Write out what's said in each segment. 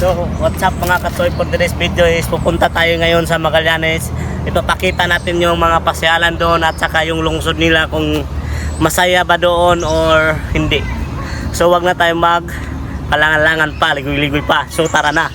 So, what's up mga katsoy, for today's video is pupunta tayo ngayon sa Magallanes. Ipapakita natin yung mga pasyalan doon at saka yung lungsod nila kung masaya ba doon or hindi. So, wag na tayo kalangan-langan pa, ligoy-ligoy pa. So, tara na.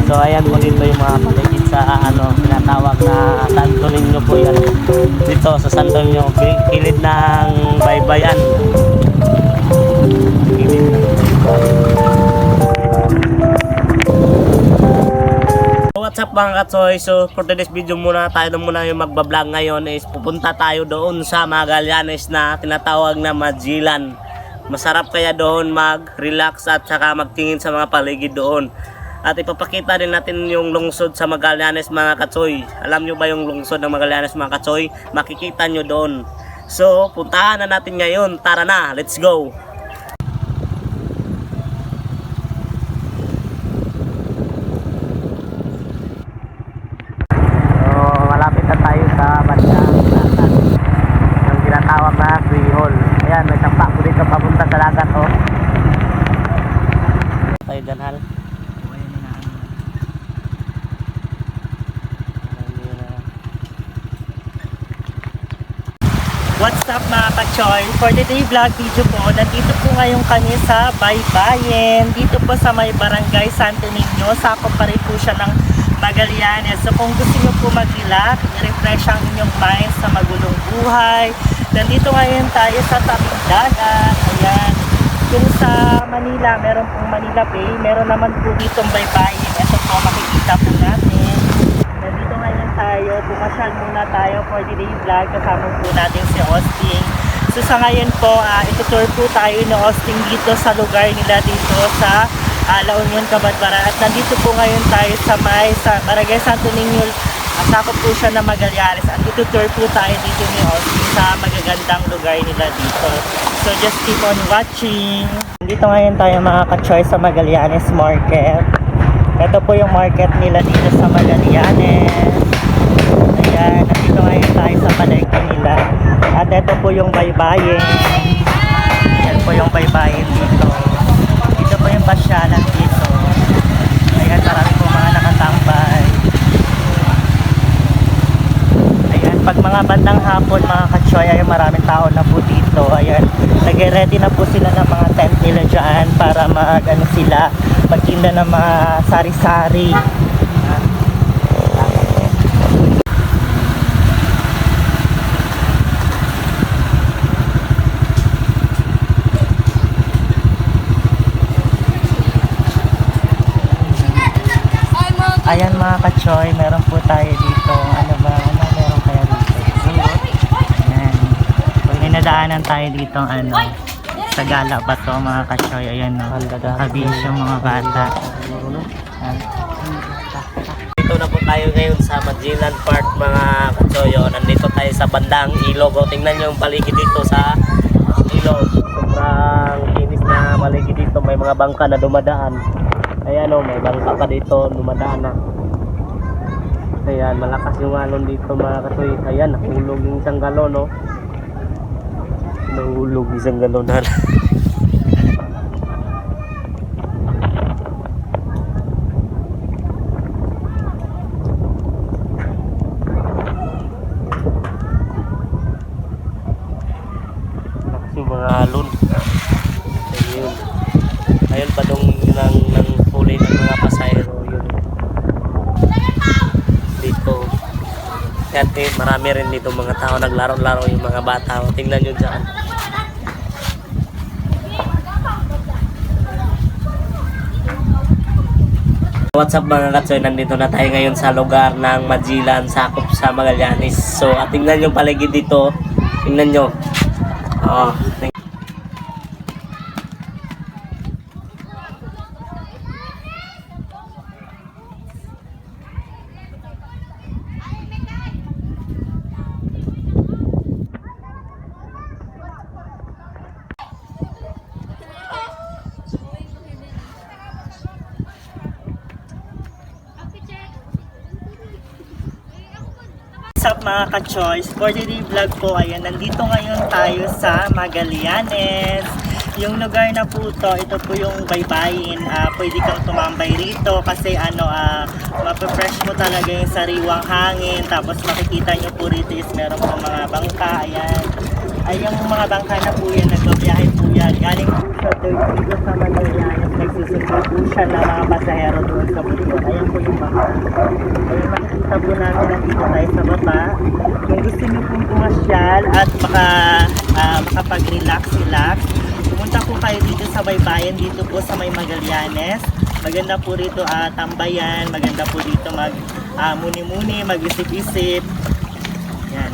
So ayan po dito yung mga paligid sa tinatawag na Santo Niño po yan. Dito sa Santo Niño, kilid ng Baybayan. Kilid ng What's up mga katsoy? So for today's video tayo muna yung magbablog ngayon is pupunta tayo doon sa Magallanes na tinatawag na Magellan. Masarap kaya doon mag-relax at saka magtingin sa mga paligid doon. At ipapakita din natin yung lungsod sa Magallanes mga katsoy. Alam nyo ba yung lungsod ng Magallanes mga katsoy? Makikita nyo doon. So, puntahan na natin ngayon. Tara na, let's go! So, malapit na tayo sa bandang dagat. Yung tinatawag na Freehall. Ayan, may tampak po dito papunta sa dagat oh. Tayo dyan hal. What's up mga kachoy? For today vlog video po, nandito po ngayon kami sa Baybayin. Dito po sa may barangay Santo Niño. Sakop pa rin po siya ng Magallanes. So kung gusto nyo po mag-relax, i-refresh ang inyong mind sa magulong buhay. Nandito ngayon tayo sa tabing dagat. Ayan. Kung sa Manila, meron pong Manila Bay. Meron naman po ditong Baybayin. Ito po makikita po natin. Nandito ngayon tayo, pumasyal muna tayo for today vlog, kasama po natin si Austin. So sa ngayon po, itutour po tayo ni Austin dito sa lugar nila dito sa La Union, Cabadbaran. At nandito po ngayon tayo sa Barangay Santo Niño, sakop po siya ng Magallanes. At itutour po tayo dito ni Austin sa magagandang lugar nila dito. So just keep on watching. Nandito ngayon tayo mga ka-choy sa Magallanes Market. Ito po yung market nila dito sa Magallanes. Ayan, nandito ngayon tayo sa palengke nila. At ito po yung Baybayin. Ayan po yung Baybayin dito. Ito po yung pasyalan dito. Ayan, marami po mga nakatambay. Ayan, pag mga bandang hapon mga kachoy, ayan, maraming tao na po dito. Ayan, nag-ready na po sila ng mga tent nila dyan para magtinda ng mga sari-sari. Ayan mga kachoy, meron po tayo dito. Ano meron kaya dito? Ayan. May nadaanan tayo dito sa gala ba to mga kachoy. Ayan o, habis yung mga bata. Dito na po tayo ngayon sa Magellan Park mga kachoy. Nandito tayo sa bandang ilog. Tingnan nyo yung paligid dito sa ilog. Sobrang kinis na paligid dito. May mga bangka na dumadaan. Ayan o, may bangka pa dito, dumadaan na. Ayan, malakas yung alon dito mga katoy. Ayan, nahulog yung isang galon o. Nahulog isang galon na. badong ng huli ng mga pasahero yun dito. Kasi marami rin dito mga tao naglaro-laro yung mga bata. Tingnan nyo dyan. What's up mga katsoy, nandito na tayo ngayon sa lugar ng Majilan, sakop sa Magallanes. So tingnan nyo paligid dito. Tingnan nyo. What's up mga ka-choice? For today's vlog po, ayan, nandito ngayon tayo sa Magallanes. Yung lugar na po ito po yung baybayin. Pwede kang tumambay rito kasi maprefresh mo talaga yung sariwang hangin. Tapos makikita nyo po rito is meron po mga bangka. Ayan. Ay, yung mga bangka na po yan, nagbabiyahe po yan. Galing po siya dito sa Magallanes. Nagsusundo po siya ng mga pasahero doon sa bundok. Ayan po yung bangka. Ayan, makikita po namin nandito tayo sa baba. Kung gusto nyo pong pumasyal at makapag-relax, pumunta po kayo dito sa baybayin, dito po sa may Magallanes. Maganda po rito tambayan, maganda po dito muni-muni, mag-isip-isip. Yan.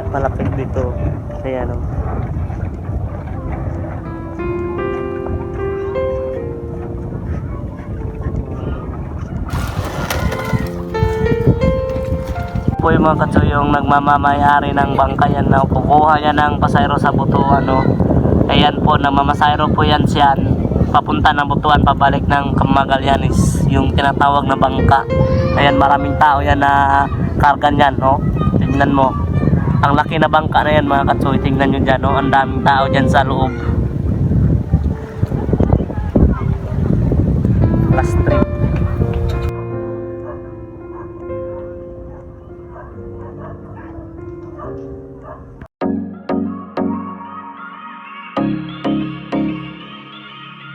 Malapit dito. Ayan o. Po yung mga katso yung nagmamamayari ng bangka yan na kukuha yan ng pasayro sa Butuan ayan po, nagmamasayro po yan siyan papunta ng Butuan pabalik ng Magallanes, yung tinatawag na bangka. Ayan, maraming tao yan na kargan yan tingnan mo. Ang laki na bangka na yan mga katsoy, tingnan nyo dyan ang daming tao dyan sa loob.